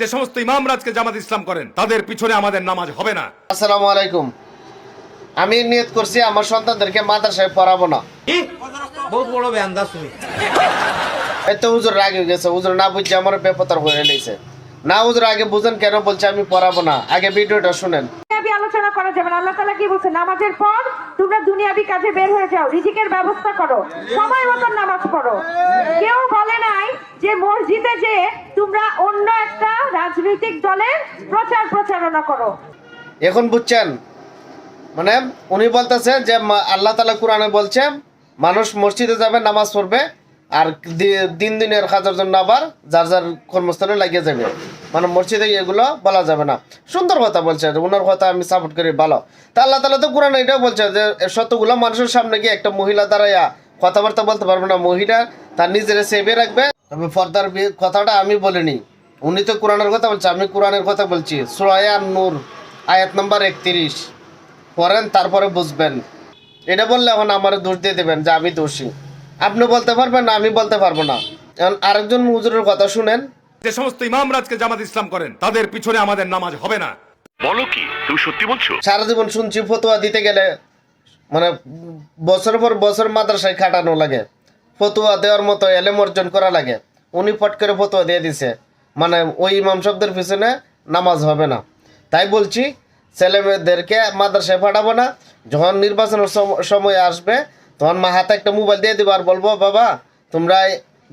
যে সমস্ত ইমামরা আজকে জামাত ইসলাম করেন তাদের পিছনে আমাদের নামাজ হবে না। আসসালামু আলাইকুম। আমি নিয়ত করছি আমার সন্তানদেরকে মাদ্রাসায় পড়াবো না। বহুত বড় বেয়ান্দাজ তুমি। এই তো হুজুর রাগে গেছে, হুজুর না বুঝছে আমার বেপতার হয়ে নিয়েছে। না হুজুর আগে বুঝেন কেন বলছে আমি পড়াবো না, আগে ভিডিওটা শুনেন। দুনিয়াবি আলোচনা করা যাবে না। আল্লাহ তাআলা কি বলছেন? নামাজের পর তোমরা দুনিয়াবি কাজে বের হয়ে যাও, রিজিকের ব্যবস্থা করো, সময় মতো নামাজ পড়ো। কেউ বলে নাই যে মসজিদে যে তোমরা অন্য একটা রাজনৈতিক দলের প্রচারণা করো। এখন বুঝছেন, মানে উনি বলতেছে যে আল্লাহ তাআলা কোরআনে বলছে মানুষ মসজিদে যাবে, নামাজ পড়বে, আর দিনের কাজের জন্য আবার যার যার কর্মস্থলে লাগিয়ে যাবে। মানে মসজিদে এগুলো বলা যাবে না। সুন্দর কথা বলছে, ওনার কথা আমি সাপোর্ট করি, ভালো। তা আল্লাহ তাআলা তো কোরআনে এটাও বলছে যে শতগুলো মানুষের সামনে গিয়ে একটা মহিলা দাঁড়াইয়া কথাবার্তা বলতে পারবে না, মহিলা তার নিজের সেভে রাখবে। তবে পর্দার কথাটা আমি বলিনি, উনি তো কোরআনের কথা বলছে, আমি কোরআনের কথা বলছি। সূরা আন-নূর আয়াত নম্বর 31 পড়েন, তারপরে বুঝবেন। এটা বললে এখন আমার দোষ দিয়ে দেবেন যে আমি দোষী। আপনি বলতে পারবেন না, আমি বলতে পারবো না। এখন আরেকজন হুজুরের কথা শুনেন। যে সমস্ত ইমামরা আজকে জামাত ইসলাম করেন তাদের পিছনে আমাদের নামাজ হবে না। বলো কি তুমি সত্যি বলছো? সারা জীবন শুনছি ফতোয়া দিতে গেলে মানে বছরের পর বছর মাদ্রাসায় খাটানো লাগে, ফতোয়া দেওয়ার মতো এলেম অর্জন করা লাগে। উনি পট করে ফতোয়া দিয়ে দিছে, মানে ওই ইমাম সাহেবদের পিছনে নামাজ হবে না। তাই বলছি ছেলে মেয়েদেরকে মাদ্রাসায় পাঠাবো না। যখন নির্বাচনের সময় আসবে তখন মা হাতে একটা মোবাইল দিয়ে দিবো আর বলবো বাবা তোমরা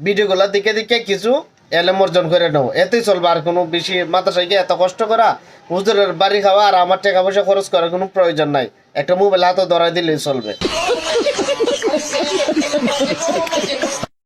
ভিডিওগুলো দিকে দিকে কিছু এলেম অর্জন করে নাও, এতেই চলবে। আর কোনো বেশি মাদ্রাসায় গিয়ে এত কষ্ট করা, হুজুরের বাড়ি খাওয়া আর আমার টাকা পয়সা খরচ করার কোনো প্রয়োজন নাই। একটা মোবাইল হাতে ধরাই দিলেই চলবে।